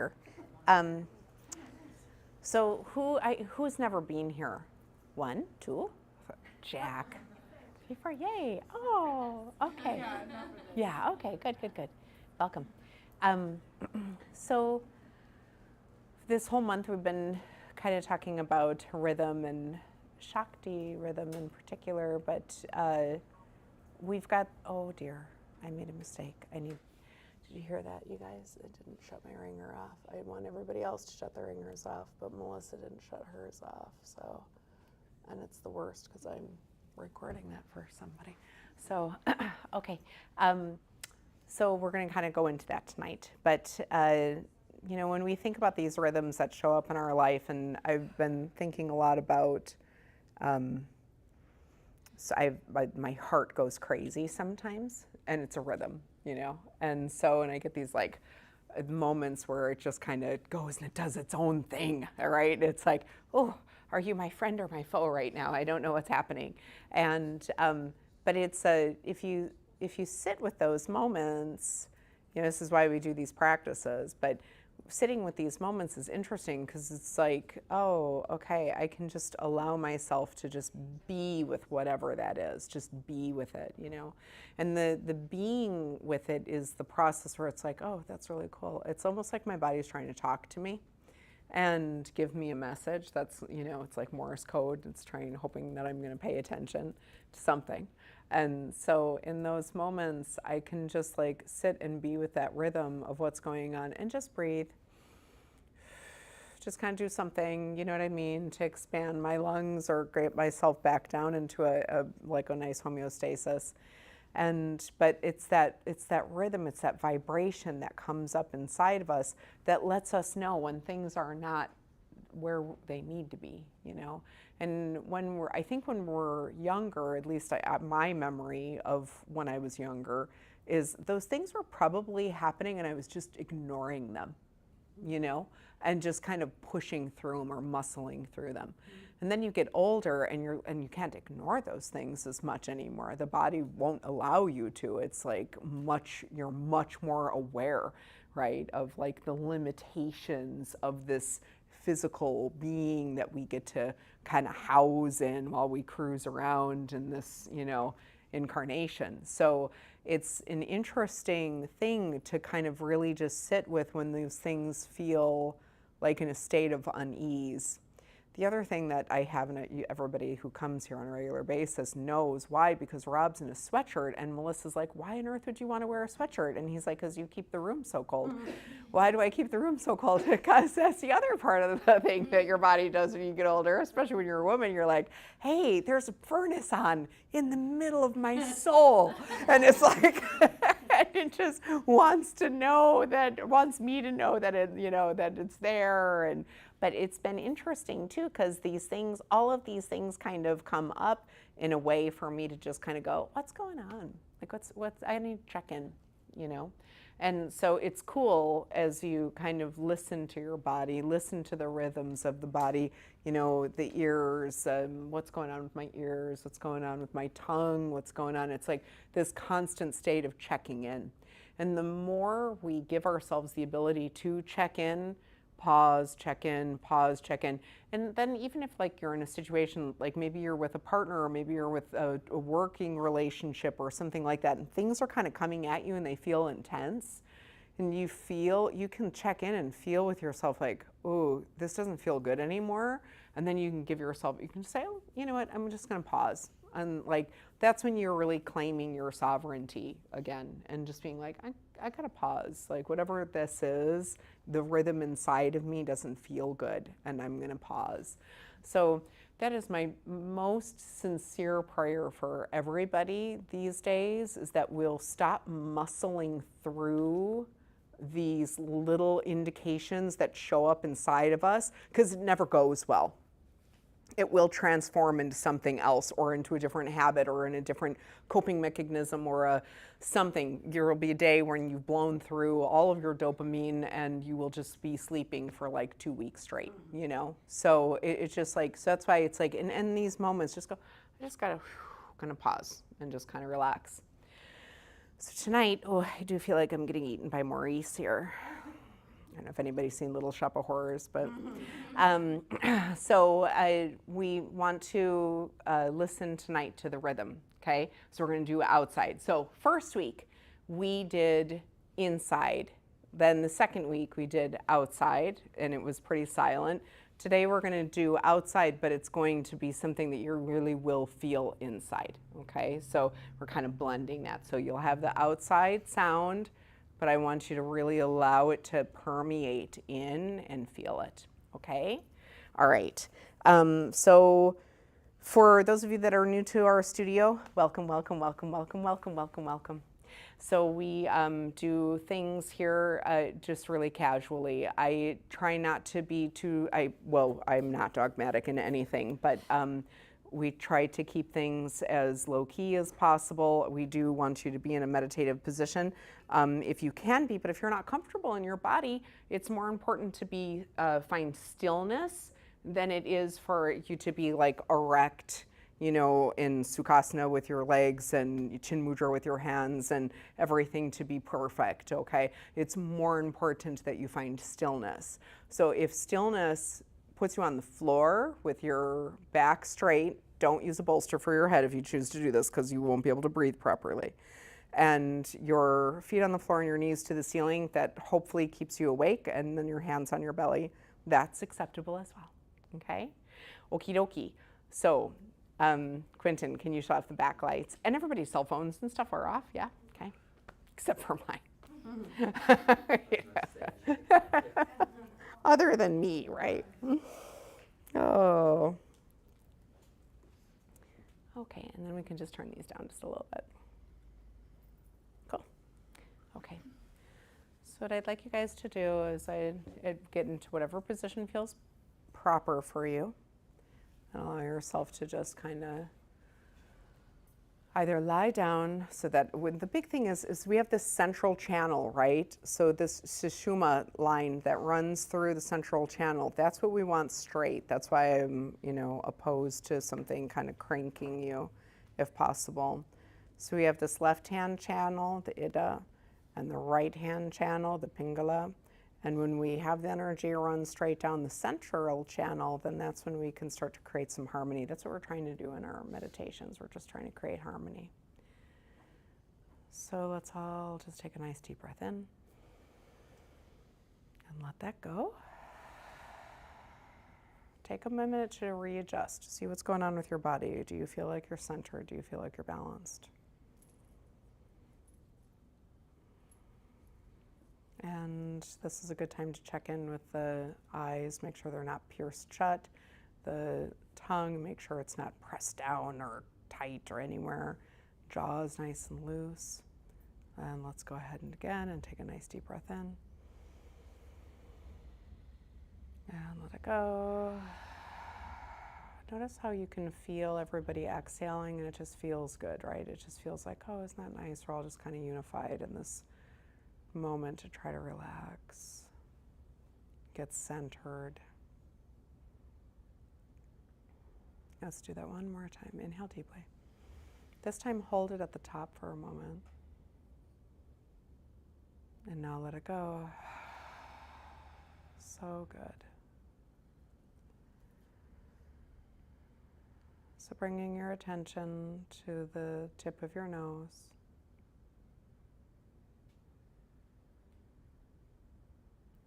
here. So who's never been here? 1, 2, Jack. 3, 4, yay. Oh, okay. Yeah, okay, good. Welcome. So this whole month we've been kind of talking about rhythm and Shakti rhythm in particular, but we've got, oh dear, I made a mistake. Did you hear that, you guys? It didn't shut my ringer off. I want everybody else to shut their ringers off, but Melissa didn't shut hers off, so, and it's the worst because I'm recording that for somebody. So, okay. So we're going to kind of go into that tonight, but you know, when we think about these rhythms that show up in our life, and I've been thinking a lot about, so my heart goes crazy sometimes, and it's a rhythm, you know, and I get these like moments where it just kind of goes and it does its own thing, right? It's like, oh, are you my friend or my foe right now? I don't know what's happening, and but it's if you sit with those moments, you know, this is why we do these practices, but sitting with these moments is interesting because it's like, oh, okay, I can just allow myself to just be with whatever that is, just be with it, you know? And the being with it is the process where it's like, oh, that's really cool. It's almost like my body's trying to talk to me and give me a message that's, you know, it's like Morse code. It's hoping that I'm going to pay attention to something. And so in those moments, I can just like sit and be with that rhythm of what's going on and just breathe. Just kind of do something, you know what I mean, to expand my lungs or get myself back down into a nice homeostasis. But it's that rhythm, it's that vibration that comes up inside of us that lets us know when things are not where they need to be, you know. And I think when we're younger, at least my memory of when I was younger, is those things were probably happening and I was just ignoring them, you know, and just kind of pushing through them or muscling through them. And then you get older and you can't ignore those things as much anymore. The body won't allow you to. It's like you're much more aware, right, of like the limitations of this physical being that we get to kind of house in while we cruise around in this, you know, incarnation. So it's an interesting thing to kind of really just sit with when those things feel like in a state of unease. The other thing that I have, and everybody who comes here on a regular basis knows why, because Rob's in a sweatshirt, and Melissa's like, why on earth would you want to wear a sweatshirt? And he's like, because you keep the room so cold. Why do I keep the room so cold? Because that's the other part of the thing that your body does when you get older, especially when you're a woman. You're like, hey, there's a furnace on in the middle of my soul. And it's like, it just wants me to know that it, you know, that it's there. But it's been interesting too, because all of these things kind of come up in a way for me to just kind of go, what's going on? Like I need to check in, you know? And so it's cool as you kind of listen to your body, listen to the rhythms of the body, you know, the ears, what's going on with my ears, what's going on with my tongue, what's going on. It's like this constant state of checking in. And the more we give ourselves the ability to check in, pause, check in, pause, check in. And then even if like you're in a situation, like maybe you're with a partner or maybe you're with a working relationship or something like that, and things are kind of coming at you and they feel intense, and you can check in and feel with yourself like, oh, this doesn't feel good anymore. And then you can say, oh, you know what, I'm just gonna pause. And like, that's when you're really claiming your sovereignty again and just being like, I gotta pause. Like whatever this is, the rhythm inside of me doesn't feel good and I'm gonna pause. So that is my most sincere prayer for everybody these days, is that we'll stop muscling through these little indications that show up inside of us, because it never goes well. It will transform into something else or into a different habit or in a different coping mechanism or something. There will be a day when you've blown through all of your dopamine and you will just be sleeping for like 2 weeks straight, you know? So it's just like, so that's why it's like, in these moments, just go, I just gonna pause and just kind of relax. So tonight, I do feel like I'm getting eaten by Maurice here. don't know if anybody's seen Little Shop of Horrors, but we want to listen tonight to the rhythm, okay? So we're going to do outside. So first week, we did inside. Then the second week, we did outside, and it was pretty silent. Today we're going to do outside, but it's going to be something that you really will feel inside, okay? So we're kind of blending that. So you'll have the outside sound, but I want you to really allow it to permeate in and feel it, okay? All right. So for those of you that are new to our studio, welcome, welcome, welcome, welcome, welcome, welcome, welcome. So we do things here just really casually. I try not to be too, I'm not dogmatic in anything, but we try to keep things as low key as possible. We do want you to be in a meditative position if you can be, but if you're not comfortable in your body, it's more important to find stillness than it is for you to be like erect, you know, in Sukhasana with your legs and Chin Mudra with your hands and everything to be perfect, okay? It's more important that you find stillness. So if stillness puts you on the floor with your back straight, don't use a bolster for your head if you choose to do this because you won't be able to breathe properly. And your feet on the floor and your knees to the ceiling, that hopefully keeps you awake, and then your hands on your belly, that's acceptable as well, okay? Okie dokie. So, Quentin, can you shut off the backlights? And everybody's cell phones and stuff are off, yeah? Okay. Except for mine. Other than me, right? Oh. Okay, and then we can just turn these down just a little bit. Cool. Okay. So what I'd like you guys to do is I'd get into whatever position feels proper for you. And allow yourself to just kind of either lie down so that the big thing is we have this central channel, right? So this Sushumna line that runs through the central channel, that's what we want straight. That's why I'm, opposed to something kind of cranking you if possible. So we have this left hand channel, the Ida, and the right hand channel, the Pingala. And when we have the energy run straight down the central channel, then that's when we can start to create some harmony. That's what we're trying to do in our meditations. We're just trying to create harmony. So let's all just take a nice deep breath in and let that go. Take a minute to readjust, see what's going on with your body. Do you feel like you're centered? Do you feel like you're balanced? And this is a good time to check in with the eyes, make sure they're not pierced shut. The tongue, make sure it's not pressed down or tight or anywhere. Jaw is nice and loose. And let's go ahead and again and take a nice deep breath in. And let it go. Notice how you can feel everybody exhaling and it just feels good, right? It just feels like, oh, isn't that nice? We're all just kind of unified in this moment to try to relax, get centered. Let's do that one more time. Inhale deeply. This time hold it at the top for a moment. And now let it go. So good. So bringing your attention to the tip of your nose.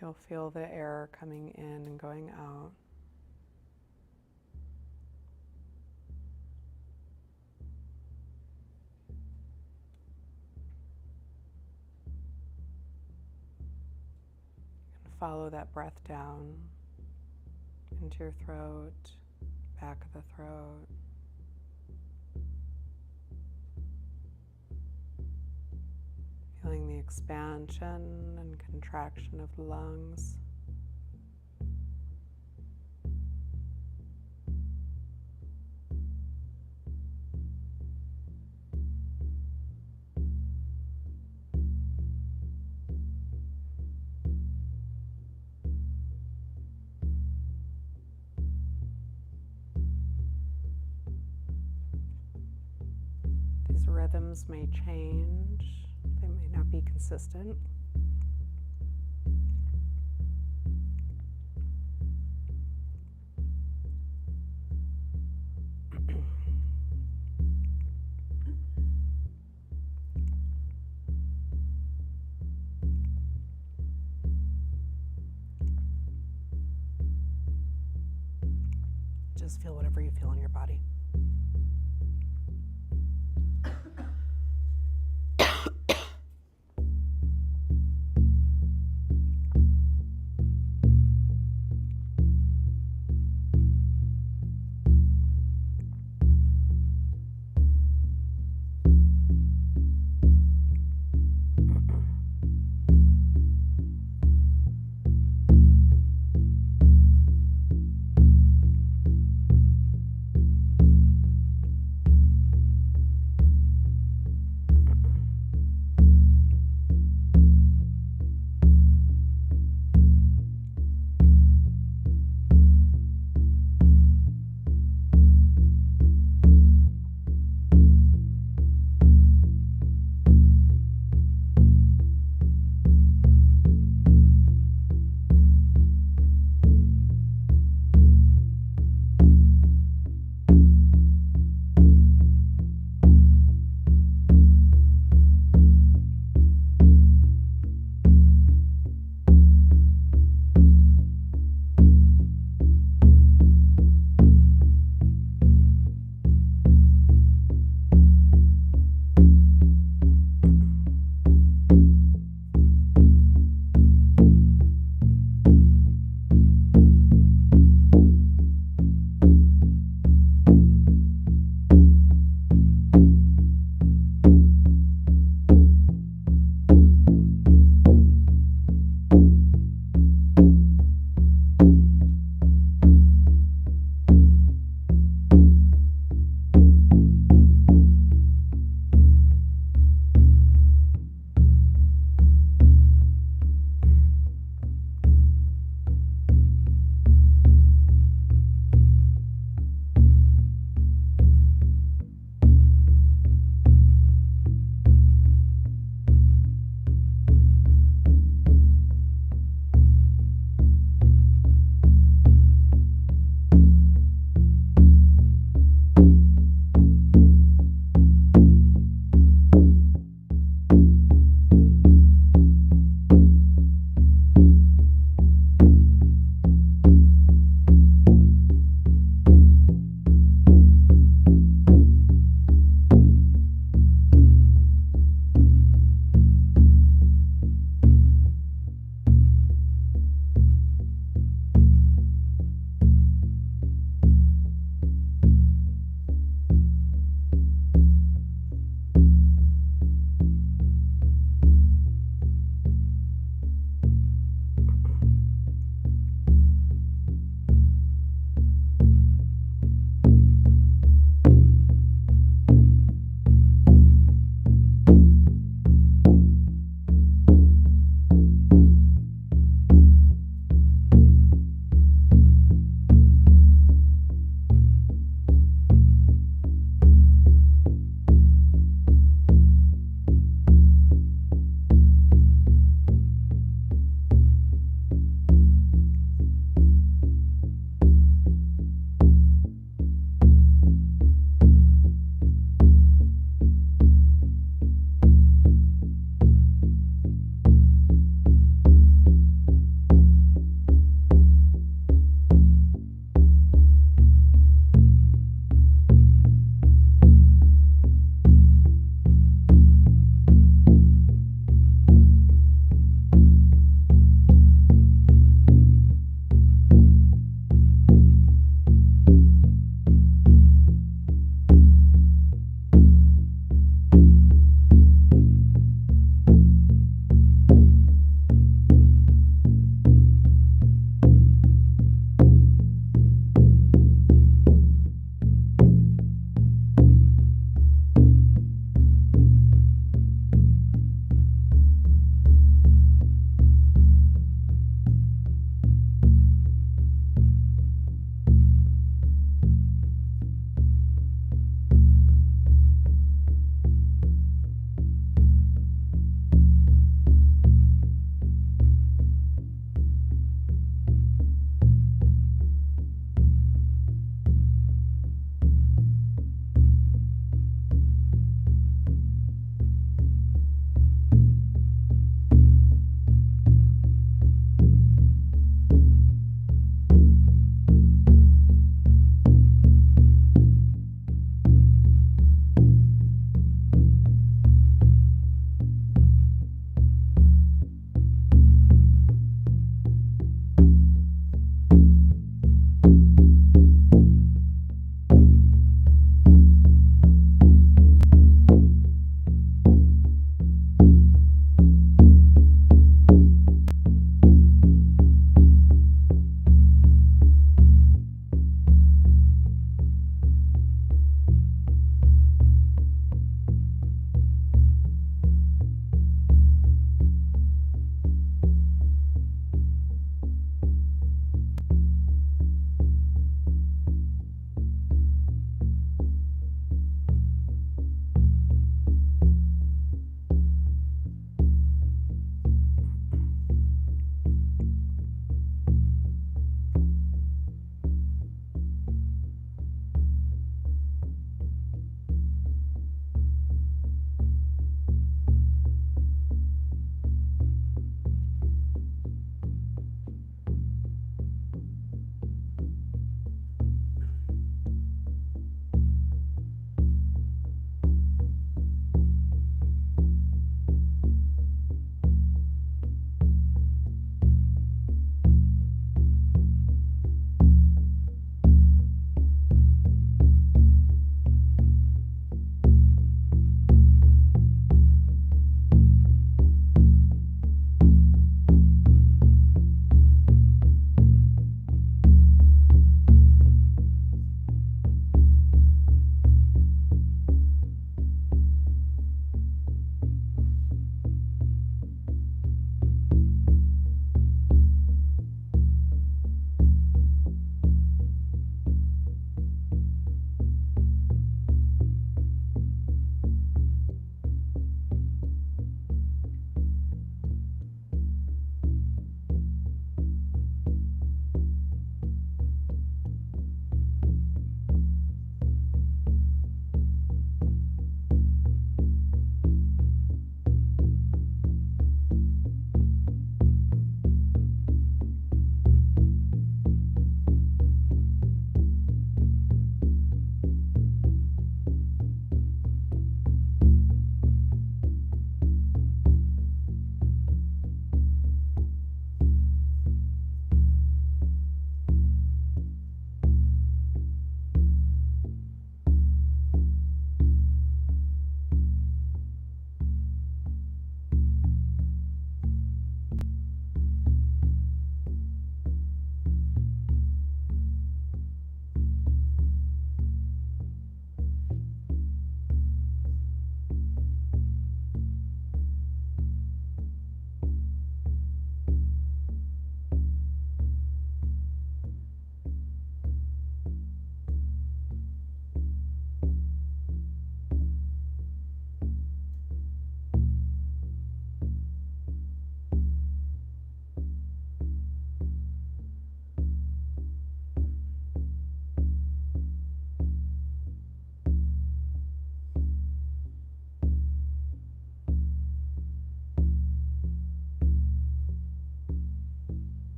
You'll feel the air coming in and going out. And follow that breath down into your throat, back of the throat. Feeling the expansion and contraction of the lungs. These rhythms may change. They may not be consistent. Just feel whatever you feel in your body.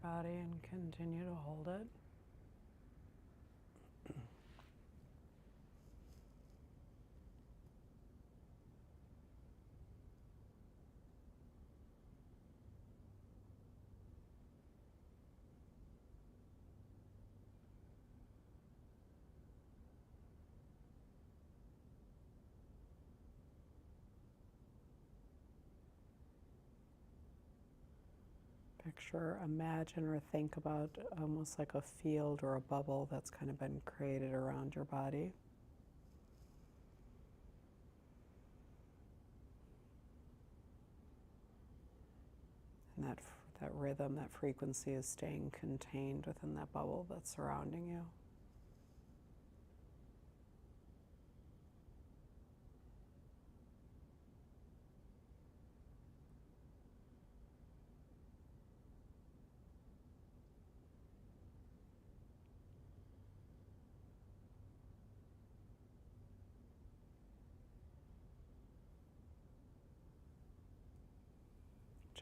your body and continue to hold it. Picture, imagine, or think about almost like a field or a bubble that's kind of been created around your body. And that rhythm, that frequency is staying contained within that bubble that's surrounding you.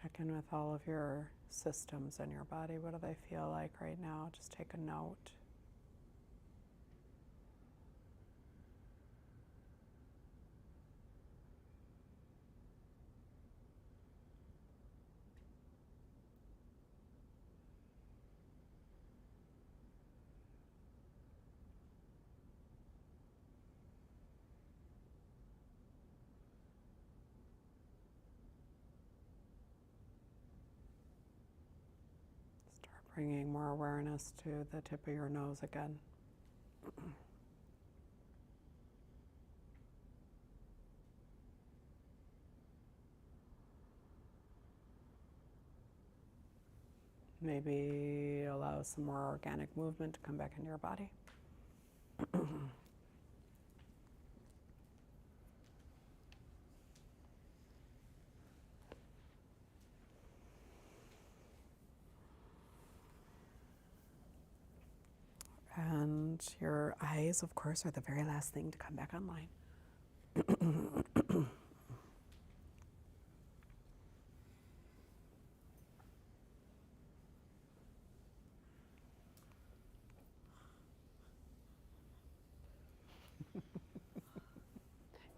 Check in with all of your systems in your body. What do they feel like right now? Just take a note. Bringing more awareness to the tip of your nose again. Maybe allow some more organic movement to come back into your body. And your eyes, of course, are the very last thing to come back online.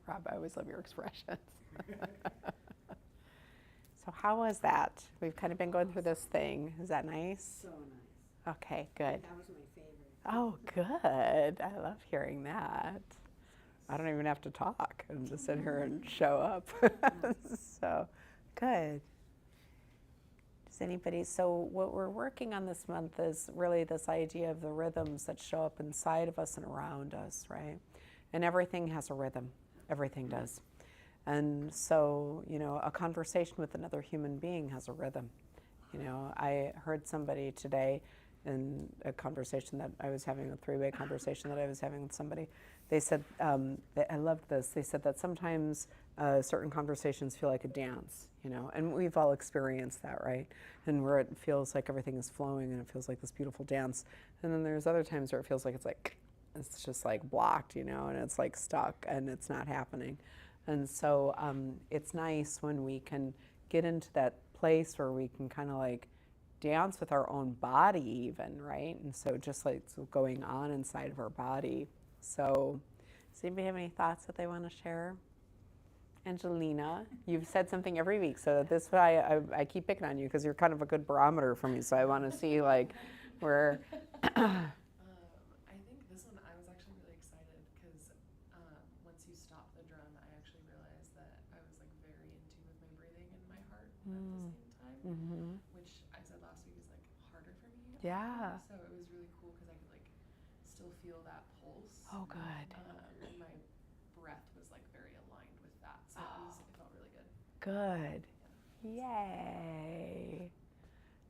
Rob, I always love your expressions. So how was that? We've kind of been going through this thing. Is that nice? So nice. Okay, good. That was my favorite. Oh, good. I love hearing that. I don't even have to talk and just sit here and show up. So, good. Does anybody, so what we're working on this month is really this idea of the rhythms that show up inside of us and around us, right? And everything has a rhythm. Everything does. And so, you know, a conversation with another human being has a rhythm. You know, I heard somebody today in a conversation that I was having, a three-way conversation that I was having with somebody. They said, I loved this, they said that sometimes certain conversations feel like a dance, you know, and we've all experienced that, right? And where it feels like everything is flowing and it feels like this beautiful dance. And then there's other times where it feels like it's just like blocked, you know, and it's like stuck and it's not happening. And so it's nice when we can get into that place where we can kind of like dance with our own body even, right? And so just like going on inside of our body. So does anybody have any thoughts that they want to share? Angelina, you've said something every week, so this is why I keep picking on you, because you're kind of a good barometer for me, so I want to see like where... I think this one I was actually really excited because once you stop the drum, I actually realized that I was like very in tune with my breathing and my heart at the same time, which I said last week is like harder for me. Yeah. So it was really cool because I could like still feel that pulse. Oh, good. And my breath was like very aligned with that, so it felt really good. Good. Yeah. Yay.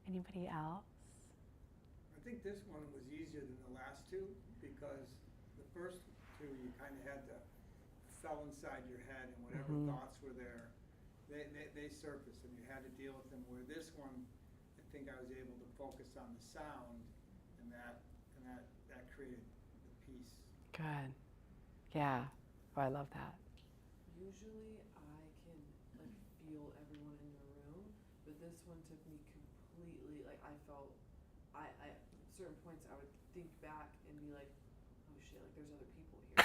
Anybody else? I think this one was easier than the last two because the first two you kind of had to fell inside your head and whatever thoughts were there, they surfaced and you had to deal with them. Where this one, I think I was able to focus on the sound and that created the peace. Good. Yeah. Oh, I love that. Usually I can like feel everyone in the room, but this one took me completely, like, I felt, I certain points I would think back and be like, oh shit, like there's other people here.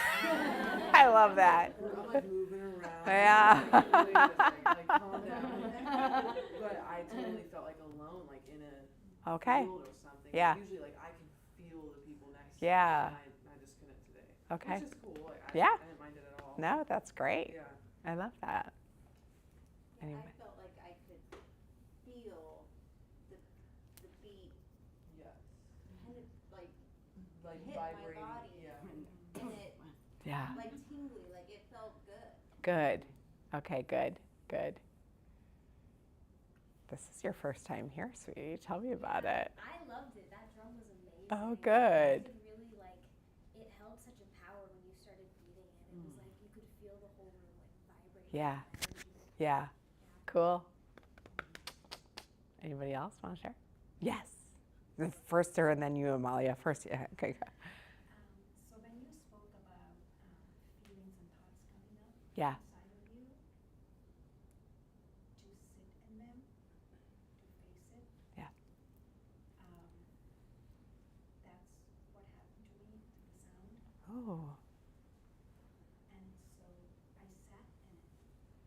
I love that. I'm like moving around. Yeah. Like, calm down. But I totally felt like alone, like in a Okay. field or something. Yeah. Usually, like, I can feel the people next to Yeah. me. And I just couldn't today. Okay. Which is cool. Like, Yeah. I didn't mind it at all. No, that's great. Yeah. I love that. Yeah, Anyway. I felt like I could feel the beat Yes. kind of like Like hit vibrating. my body, Yeah. and it Yeah. like tingly, like it felt good. Good. Okay, good. Good. This is your first time here, sweetie. Tell me about it. I loved it. That drum was amazing. Oh, good. I could really it held such a power when you started beating it. It was like you could feel the whole room vibrating. Yeah. with energy. Yeah. Cool. Anybody else want to share? Yes. First her and then you, Amalia. First, yeah. Okay. So when you spoke about feelings and thoughts coming up Yeah. inside of you, to sit in them, to face it. Yeah. That's what happened to me to the sound. Oh. And so I sat in it,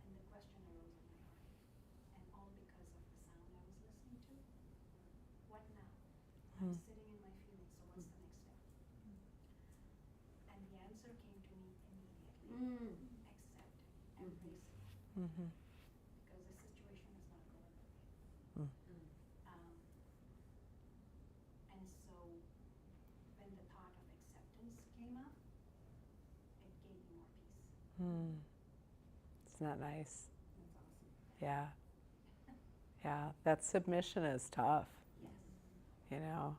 and the question arose in my heart, and all because of the sound I was listening to. What now? I'm sitting in my feelings, so what's the next step? And the answer came to me immediately. Accept, embrace it, Mm-hmm. because the situation is not going away. Mm. And so when the thought of acceptance came up, it gave me more peace. Hmm. It's not nice. That's awesome. Yeah. Yeah. That submission is tough. Yes. You know,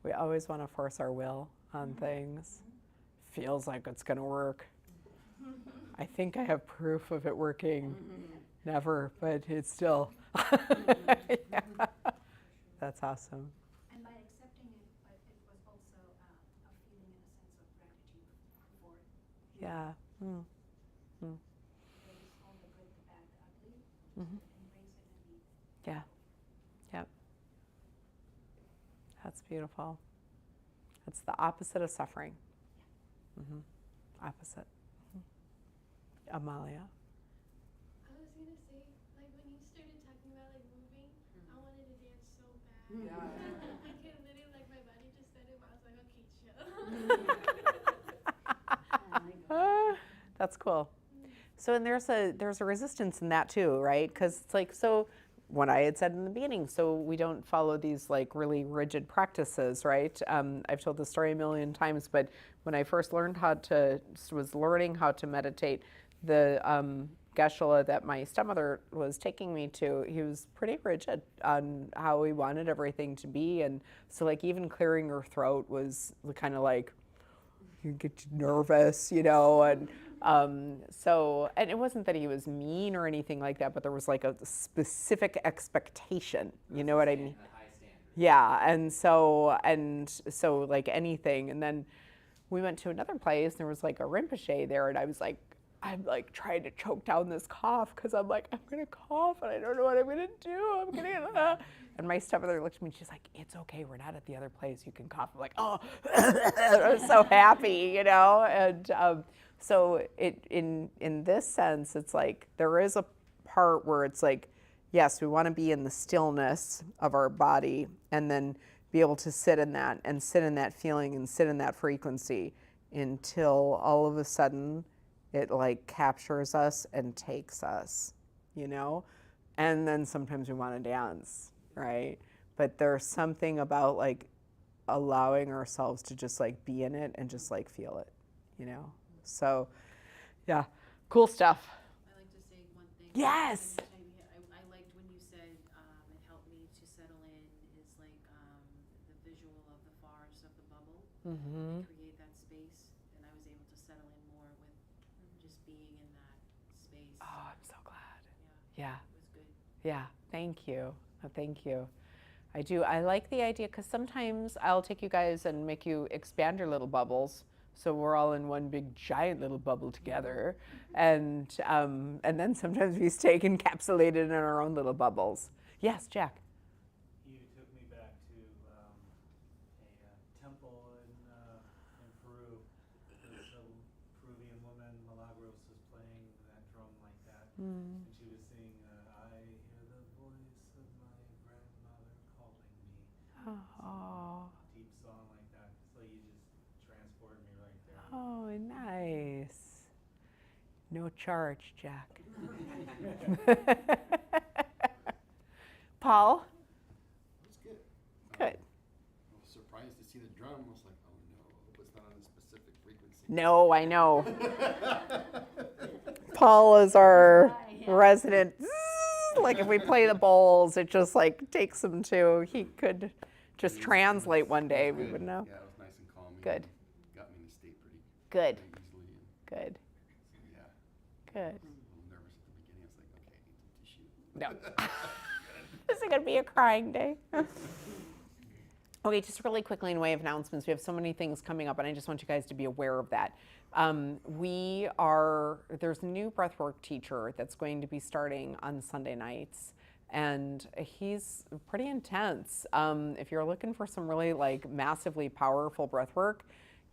we always want to force our will on things. Feels like it's going to work. I think I have proof of it working. Never, but it's still. Yeah. That's awesome. And by accepting it, it was also a feeling and a sense of gratitude for it. Yeah. Mm. There is all the good, the bad, the ugly. Mhm. Embrace it and be. Yeah. Yep. That's beautiful. It's the opposite of suffering. Mm-hmm. Opposite. Amalia. I was gonna say, like when you started talking about like moving, I wanted to dance so bad. Yeah. I could literally like my body just started. I was like, okay, chill. That's cool. So and there's a resistance in that too, right? Because it's like so. What I had said in the beginning, so we don't follow these like really rigid practices, right? I've told the story a million times, but when I first learned was learning how to meditate, the Geshe that my stepmother was taking me to, he was pretty rigid on how he wanted everything to be, and so like even clearing your throat was kind of like you get nervous, you know, and so, and it wasn't that he was mean or anything like that, but there was like a specific expectation, you know what I mean? A high standard. Yeah, and so like anything, and then we went to another place, and there was like a Rinpoche there, and I'm like trying to choke down this cough, because I'm like, I'm gonna cough, and I don't know what I'm gonna do, I'm gonna, and my stepmother looked at me, and she's like, it's okay, we're not at the other place, you can cough. I'm like, oh, I was so happy, you know, and so in this sense, it's like there is a part where it's like, yes, we want to be in the stillness of our body and then be able to sit in that and sit in that feeling and sit in that frequency until all of a sudden it like captures us and takes us, you know? And then sometimes we want to dance, right? But there's something about like allowing ourselves to just like be in it and just like feel it, you know? So, yeah, cool stuff. I like to say one thing. Yes. I liked when you said it helped me to settle in is like the visual of the forest of the bubble. Mm-hmm. Create that space, and I was able to settle in more with just being in that space. Oh, I'm so glad. Yeah. Yeah. It was good. Yeah, thank you. Thank you. I do. I like the idea because sometimes I'll take you guys and make you expand your little bubbles. So we're all in one big giant little bubble together. And then sometimes we stay encapsulated in our own little bubbles. Yes, Jack. Mm. And she was singing, I hear the voice of my grandmother calling me. Oh, Deep song like that. So you just transport me right there. oh, nice. No charge, Jack. Paul? It was good. Good. I was surprised to see the drum. I was like, oh no, I hope it's not on a specific frequency. No, I know. Paul is our resident. Like if we play the bowls, it just like takes him to. He could just translate one day. We would know. Yeah, it was nice and calming. Good. Got me in a state pretty Good. easily. And Good. so, yeah. Good. I was a little nervous at the beginning. I was like, okay, I need some tissue. No. This is going to be a crying day. Okay, just really quickly in way of announcements, we have so many things coming up, and I just want you guys to be aware of that. There's a new breathwork teacher that's going to be starting on Sunday nights, and he's pretty intense. If you're looking for some really like massively powerful breathwork,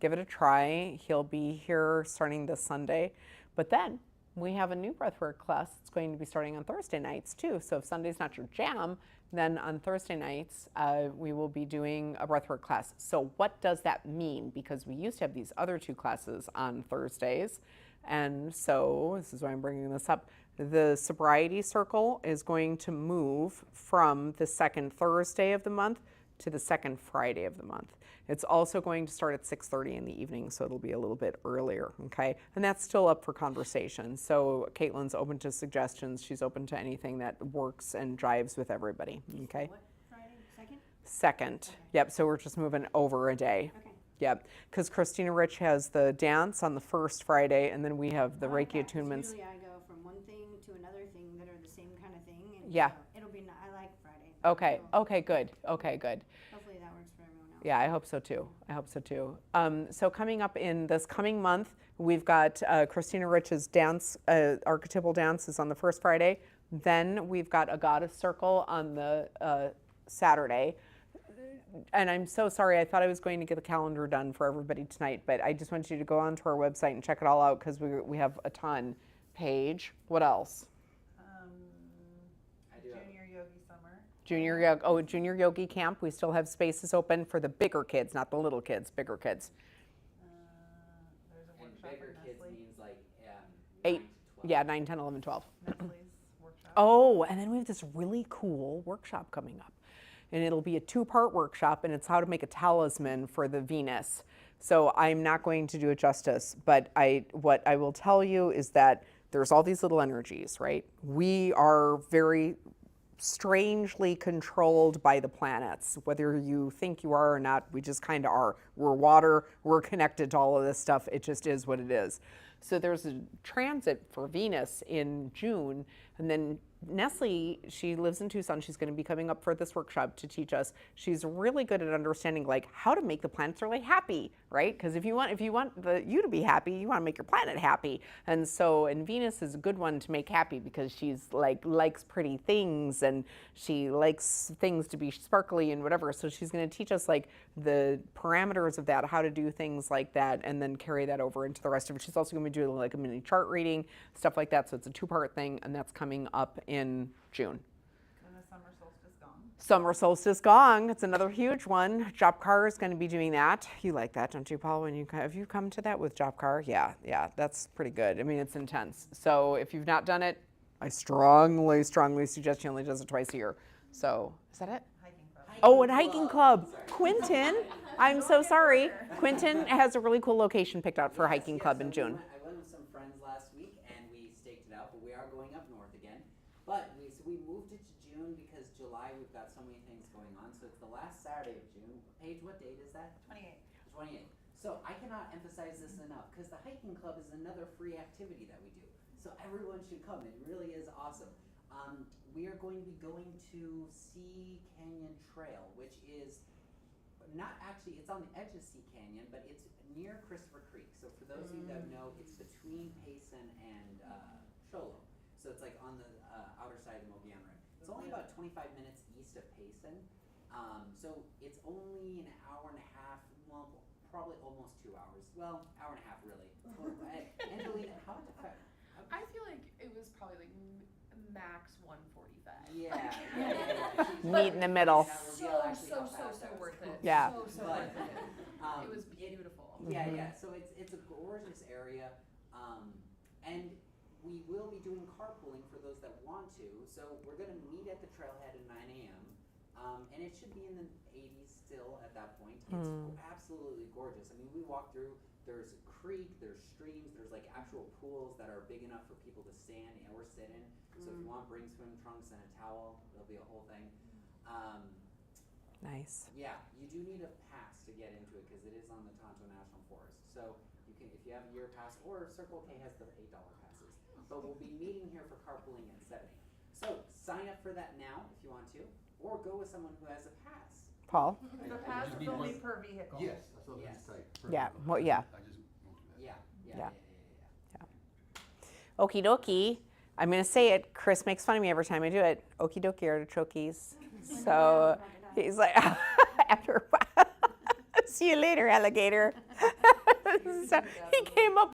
give it a try. He'll be here starting this Sunday, but then we have a new breathwork class that's going to be starting on Thursday nights too. So if Sunday's not your jam, then on Thursday nights, we will be doing a breathwork class. So what does that mean? Because we used to have these other two classes on Thursdays. And so this is why I'm bringing this up. The sobriety circle is going to move from the second Thursday of the month to the second Friday of the month. It's also going to start at 6:30 in the evening, so it'll be a little bit earlier, okay? And that's still up for conversation. So Caitlin's open to suggestions. She's open to anything that works and jives with everybody, okay? What, Friday, second? Second, Okay. yep, so we're just moving over a day. Okay. Yep, because Christina Rich has the dance on the first Friday, and then we have the I like Reiki that, 'cause attunements. Usually I go from one thing to another thing that are the same kind of thing. And Yeah. so it'll be, I like Friday. Okay, So okay, good, okay, good. hopefully that works for everyone else. Yeah, I hope so too. I hope so too. So coming up in this coming month, we've got Christina Rich's dance, archetypal dance is on the first Friday. Then we've got a goddess circle on the Saturday. And I'm so sorry, I thought I was going to get the calendar done for everybody tonight, but I just want you to go onto our website and check it all out because we have a ton. Paige, what else? Junior Yogi Summer. Junior Yogi Camp. We still have spaces open for the bigger kids, not the little kids, bigger kids. There's a And workshop bigger for kids Nestle. means like 9 8, to 12. yeah, 9, 10, 11, 12. Nestle's workshop. Oh, and then we have this really cool workshop coming up. And it'll be a 2-part workshop, and it's how to make a talisman for the Venus. So I'm not going to do it justice, but what I will tell you is that there's all these little energies, right? We are very strangely controlled by the planets. Whether you think you are or not, we just kind of are. We're water, we're connected to all of this stuff. It just is what it is. So there's a transit for Venus in June, and then Nestle, she lives in Tucson. She's going to be coming up for this workshop to teach us. She's really good at understanding like how to make the planets really happy, right? Because if you want you to be happy, you want to make your planet happy. And Venus is a good one to make happy because she's like likes pretty things and she likes things to be sparkly and whatever. So she's going to teach us like the parameters of that, how to do things like that, and then carry that over into the rest of it. She's also going to be doing like a mini chart reading, stuff like that. So it's a 2-part thing, and that's coming up in June. And the summer solstice gong. Summer solstice gong. It's another huge one. Jopkar is going to be doing that. You like that, don't you, Paul? Have you come to that with Jopkar? Yeah, that's pretty good. I mean, it's intense. So if you've not done it, I strongly suggest you only does it twice a year. So is that it? Hiking club. Oh, and hiking club. Quentin, I'm so sorry. Quentin has a really cool location picked out for a hiking club in June. I went with some friends last week and we staked it out, but we are going up north again. But we moved it to June because July we've got so many things going on. So it's the last Saturday of June. Paige, what date is that? 28. 28th. So I cannot emphasize this enough because the hiking club is another free activity that we do. So everyone should come. It really is awesome. We are going to be going to Sea Canyon Trail, which is not actually, it's on the edge of Sea Canyon, but it's near Christopher Creek. So for those of you that know, it's between Payson and Cholo. So it's like on the outer side of Mogollon River. It's only about 25 minutes east of Payson. So it's only an hour and a half, well, probably almost 2 hours. Well, hour and a half really. Angelina, how much? I feel like it was probably like max 145. Yeah. Meet in the middle. So worth it. Yeah. So But, worth it. um, It was beautiful. Yeah, yeah. So it's a gorgeous area, and we will be doing carpooling for those that want to. So we're gonna meet at the trailhead at 9 a.m. And it should be in the 80s still at that point. It's absolutely gorgeous. I mean, we walk through. There's a creek, there's streams, there's like actual pools that are big enough for people to stand or sit in. So if you want, bring swim trunks and a towel. There'll be a whole thing. Nice. Yeah, you do need a pass to get into it because it is on the Tonto National Forest. So you can, if you have a year pass, or Circle K has the $8 passes. But we'll be meeting here for carpooling at 7 a.m. So sign up for that now if you want to, or go with someone who has a pass. Paul? The I pass just is need only one- per vehicle. Yes, I saw Yes. that's tight. Yeah, Perfect. well, yeah. I just won't do that. Yeah. Okie dokie. I'm going to say it. Chris makes fun of me every time I do it. Okie dokie artichokes. So he's like, after a while, see you later, alligator. So he came up